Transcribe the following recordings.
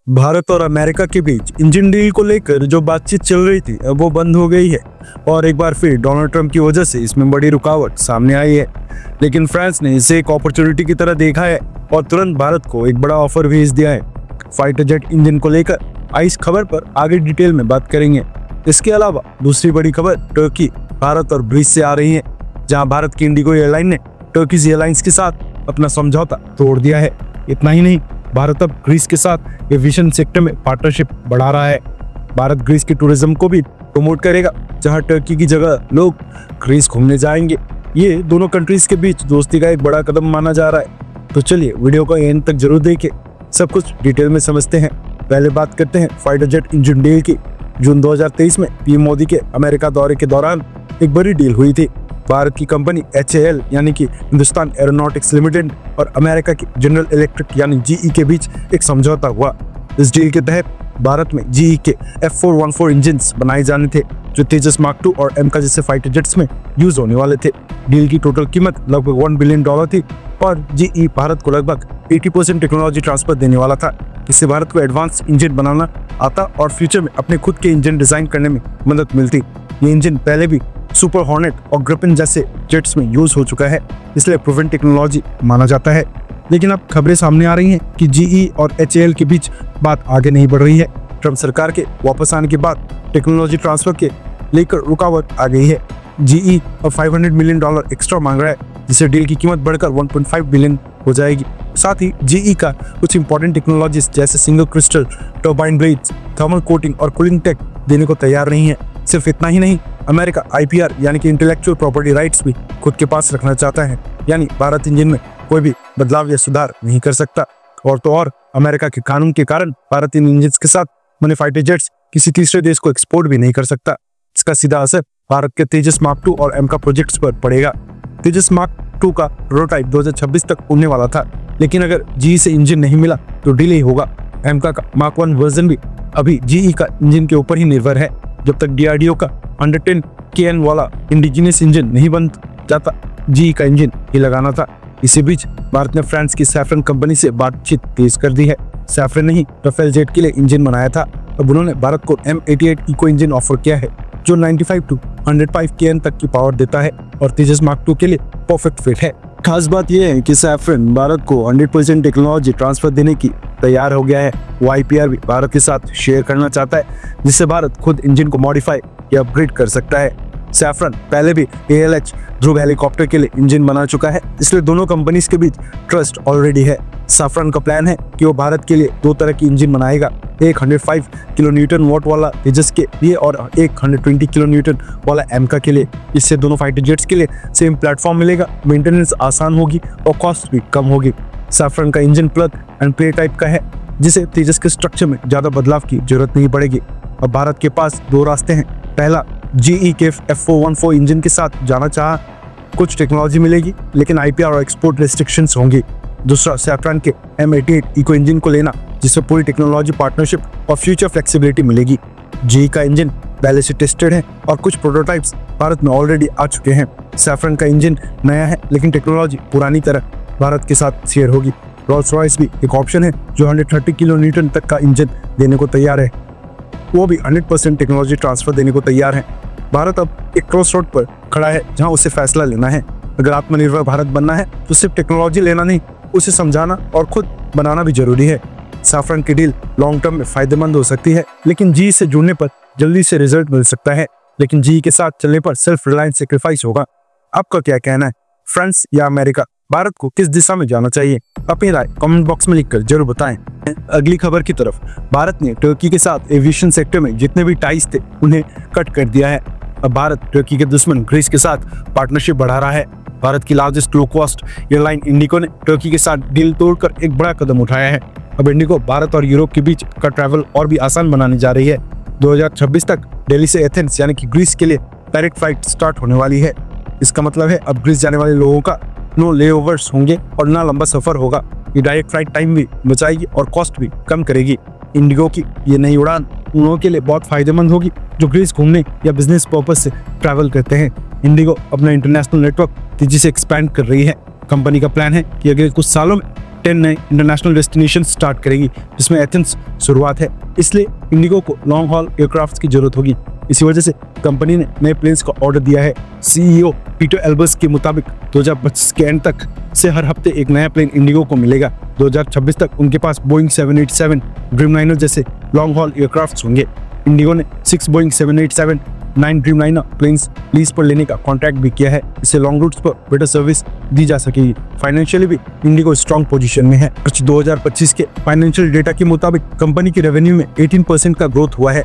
भारत और अमेरिका के बीच engine deal को लेकर जो बातचीत चल रही थी अब वो बंद हो गई है और एक बार फिर डोनाल्ड ट्रंप की वजह से इसमें बड़ी रुकावट सामने आई है। लेकिन फ्रांस ने इसे एक अपॉर्चुनिटी की तरह देखा है और तुरंत भारत को एक बड़ा ऑफर भेज दिया है फाइटर जेट इंजन को लेकर। इस खबर पर आगे डिटेल में बात करेंगे। इसके अलावा दूसरी बड़ी खबर टर्की, भारत और ग्रीस से आ रही है, जहां भारत की इंडिगो एयरलाइन ने टर्किश एयरलाइंस के साथ अपना समझौता तोड़ दिया है। इतना ही नहीं, भारत अब ग्रीस के साथ एविएशन सेक्टर में पार्टनरशिप बढ़ा रहा है। भारत ग्रीस के टूरिज्म को भी प्रमोट करेगा, जहां टर्की की जगह लोग ग्रीस घूमने जाएंगे। ये दोनों कंट्रीज के बीच दोस्ती का एक बड़ा कदम माना जा रहा है। तो चलिए वीडियो को एंड तक जरूर देखें, सब कुछ डिटेल में समझते हैं। पहले बात करते हैं फाइटर जेट इंजन डील की। जून 2023 में पीएम मोदी के अमेरिका दौरे के दौरान एक बड़ी डील हुई थी। भारत की कंपनी HAL यानी कि हिंदुस्तान एरोनॉटिक्स लिमिटेड और अमेरिका की जनरल इलेक्ट्रिक यानी GE के बीच एक समझौता हुआ। इस डील के तहत भारत में GE के F414 इंजन बनाए जाने थे, जो तेजस मार्क II और MK जैसे फाइटर जेट्स में यूज होने वाले थे। डील की टोटल कीमत लगभग $1 बिलियन थी और GE भारत को लगभग 80% टेक्नोलॉजी ट्रांसफर देने वाला था। इससे भारत को एडवांस इंजन बनाना आता और फ्यूचर में अपने खुद के इंजन डिजाइन करने में मदद मिलती। ये इंजन पहले भी सुपर हॉर्नेट और ग्रिफिन जैसे जेट्स में यूज हो चुका है, इसलिए प्रूवन टेक्नोलॉजी माना जाता है। लेकिन अब खबरें सामने आ रही हैं कि GE और HAL के बीच बात आगे नहीं बढ़ रही है। ट्रंप सरकार के वापस आने के बाद टेक्नोलॉजी ट्रांसफर के लेकर रुकावट आ गई है। GE अब $500 मिलियन एक्स्ट्रा मांग रहा है, जिससे डील की कीमत बढ़कर 1.5 बिलियन हो जाएगी। साथ ही GE का कुछ इंपॉर्टेंट टेक्नोलॉजीज जैसे single crystal turbine blades, thermal coating और कूलिंग टेक देने को तैयार नहीं है। सिर्फ इतना ही नहीं, अमेरिका IPR यानी कि इंटेलेक्चुअल प्रॉपर्टी राइट्स भी खुद के पास रखना चाहता है, यानी भारत इंजन में कोई भी बदलाव या सुधार नहीं कर सकता। और तो और अमेरिका के कानून के कारण भारत इन इंजन के साथ बने फाइटर जेट्स किसी तीसरे देश को एक्सपोर्ट भी नहीं कर सकता। इसका सीधा असर भारत के तेजस मार्क II और MK प्रोजेक्ट्स पर पड़ेगा। तेजस मार्क II का प्रोटोटाइप 2026 तक उड़ने वाला था, लेकिन अगर GE से इंजन नहीं मिला तो डिले होगा। MK का Mark I वर्जन भी अभी GE का इंजन के ऊपर ही निर्भर है। जब तक DRDO का 110 KN वाला इंडिजिनियस इंजन नहीं बन जाता, GE का इंजन ही लगाना था। इसी बीच भारत ने फ्रांस की सैफरन कंपनी से बातचीत तेज कर दी है। सैफरन ने ही राफेल जेट के लिए इंजन बनाया था। अब उन्होंने भारत को M88 इको इंजन ऑफर किया है, जो 95 to 105 KN तक की पावर देता है और तेजस मार्क II के लिए परफेक्ट फिट है। खास बात यह है कि सैफरन भारत को 100% टेक्नोलॉजी ट्रांसफर देने की तैयार हो गया है। वो IPR भी भारत के साथ शेयर करना चाहता है, जिससे भारत खुद इंजन को मॉडिफाई या अपग्रेड कर सकता है। सैफरन पहले भी ALH ध्रुव हेलीकॉप्टर के लिए इंजन बना चुका है, इसलिए दोनों कंपनीज के बीच ट्रस्ट ऑलरेडी है। सैफरन का प्लान है कि वो भारत के लिए 2 तरह की इंजन बनाएगा, एक 105 किलोन्यूटन वॉट वाला तेजस के लिए और एक 120 किलोन्यूटन वाला MK के लिए। इससे दोनों फाइटर जेट्स के लिए सेम प्लेटफॉर्म मिलेगा, मेंटेनेंस आसान होगी और कॉस्ट भी कम होगी। सैफरन का engine plug and play type का है, जिसे तेजस के स्ट्रक्चर में ज्यादा बदलाव की जरूरत नहीं पड़ेगी। अब भारत के पास 2 रास्ते हैं। पहला, GE के F414 इंजन के साथ जाना चाहा, कुछ टेक्नोलॉजी मिलेगी लेकिन IPR और एक्सपोर्ट रेस्ट्रिक्शंस होंगी। दूसरा, सैफरन के M88 इको इंजन को लेना, जिसमें पूरी टेक्नोलॉजी पार्टनरशिप और फ्यूचर फ्लेक्सिबिलिटी मिलेगी। GE का इंजन पहले से टेस्टेड है और कुछ प्रोटोटाइप्स भारत में ऑलरेडी आ चुके हैं। सैफरन का इंजन नया है लेकिन टेक्नोलॉजी पुरानी तरह भारत के साथ शेयर होगी। रोल्स रॉयस भी एक ऑप्शन है, जो 130 किलोन्यूटन तक का इंजन देने को तैयार है। वो भी 100% टेक्नोलॉजी ट्रांसफर देने को तैयार है। भारत अब एक क्रॉसरोड पर खड़ा है, जहां उसे फैसला लेना है। अगर आत्मनिर्भर भारत बनना है तो सिर्फ टेक्नोलॉजी लेना नहीं, उसे समझाना और खुद बनाना भी जरूरी है। सैफरन की डील लॉन्ग टर्म में फायदेमंद हो सकती है, लेकिन GE से जुड़ने पर जल्दी से रिजल्ट मिल सकता है। लेकिन GE के साथ चलने पर सेल्फ रिलायंस सेक्रीफाइस होगा। आपका क्या कहना है? फ्रांस या अमेरिका, भारत को किस दिशा में जाना चाहिए? अपनी राय कमेंट बॉक्स में लिखकर जरूर बताएं। अगली खबर की तरफ, भारत ने टर्की के साथ एविएशन सेक्टर में जितने भी टाइज थे उन्हें कट कर दिया है। अब भारत टर्की के दुश्मन ग्रीस के साथ पार्टनरशिप बढ़ा रहा है। भारत की largest low cost airline Indigo ने टर्की के साथ डील तोड़कर एक बड़ा कदम उठाया है। अब इंडिगो भारत और यूरोप के बीच का ट्रैवल और भी आसान बनाने जा रही है। 2026 तक दिल्ली से एथेंस यानी कि ग्रीस के लिए डायरेक्ट फ्लाइट स्टार्ट होने वाली है। इसका मतलब है अब ग्रीस जाने वाले लोगों का नो लेओवर्स होंगे और ना लंबा सफर होगा। ये डायरेक्ट फ्लाइट टाइम भी बचाएगी और कॉस्ट भी कम करेगी। इंडिगो की ये नई उड़ान उन लोगों के लिए बहुत फायदेमंद होगी जो ग्रीस घूमने या बिजनेस पर्पस से ट्रैवल करते हैं। इंडिगो अपना इंटरनेशनल नेटवर्क तेजी से एक्सपैंड कर रही है। कंपनी का प्लान है कि अगले कुछ सालों में 10 नए इंटरनेशनल डेस्टिनेशन स्टार्ट करेगी, जिसमें एथेंस शुरुआत है। इसलिए इंडिगो को लॉन्ग हॉल एयरक्राफ्ट की जरूरत होगी। इसी वजह से कंपनी ने नए प्लेन्स का ऑर्डर दिया है। सीईओ पीटर एल्बर्स के मुताबिक 2025 के एंड तक से हर हफ्ते एक नया प्लेन इंडिगो को मिलेगा। 2026 तक उनके पास बोइंग 787, ड्रीमलाइनर जैसे लॉन्ग हॉल एयरक्राफ्ट होंगे। इंडिगो ने 6 बोइंग 787, 9 ड्रीमलाइनर प्लेन्स लीज पर लेने का कॉन्ट्रैक्ट भी किया है। इससे लॉन्ग रूट्स पर बेटर सर्विस दी जा सकेगी। फाइनेंशियली भी इंडिगो स्ट्रॉन्ग पोजीशन में है। 2025 के फाइनेंशियल डेटा के मुताबिक कंपनी की रेवेन्यू में 18% का ग्रोथ हुआ है।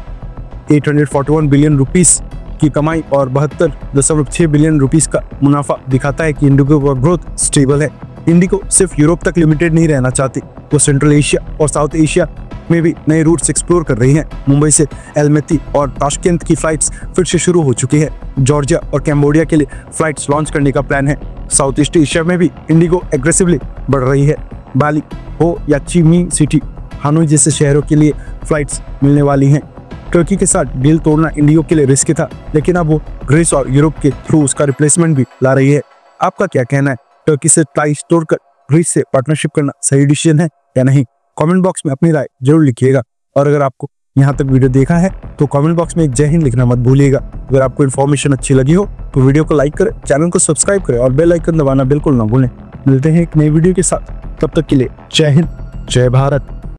841 बिलियन रुपीस की कमाई और 72.6 बिलियन रुपीस का मुनाफा दिखाता है कि इंडिगो का ग्रोथ स्टेबल है। इंडिगो सिर्फ यूरोप तक लिमिटेड नहीं रहना चाहती, वो सेंट्रल एशिया और साउथ एशिया में भी नए रूट्स एक्सप्लोर कर रही हैं। मुंबई से एलमेती और ताशकेंत की फ्लाइट्स फिर से शुरू हो चुकी है। जॉर्जिया और कैम्बोडिया के लिए फ्लाइट्स लॉन्च करने का प्लान है। साउथ ईस्ट एशिया में भी इंडिगो एग्रेसिवली बढ़ रही है। बाली हो या चीमी सिटी, हानोई जैसे शहरों के लिए फ्लाइट्स मिलने वाली हैं। टर्की के साथ डील तोड़ना इंडिगो के लिए रिस्क था, लेकिन अब वो ग्रीस और यूरोप के थ्रू उसका रिप्लेसमेंट भी ला रही है। आपका क्या कहना है? टर्की से फ्लाइट्स तोड़कर ग्रीस से पार्टनरशिप करना सही डिसीजन है या नहीं? कमेंट बॉक्स में अपनी राय जरूर लिखिएगा। और अगर आपको यहाँ तक वीडियो देखा है तो कमेंट बॉक्स में एक जय हिंद लिखना मत भूलिएगा। अगर आपको इन्फॉर्मेशन अच्छी लगी हो तो वीडियो को लाइक करें, चैनल को सब्सक्राइब करें और बेल आइकन दबाना बिल्कुल ना भूलें। मिलते हैं एक नई वीडियो के साथ, तब तक के लिए जय हिंद, जय भारत।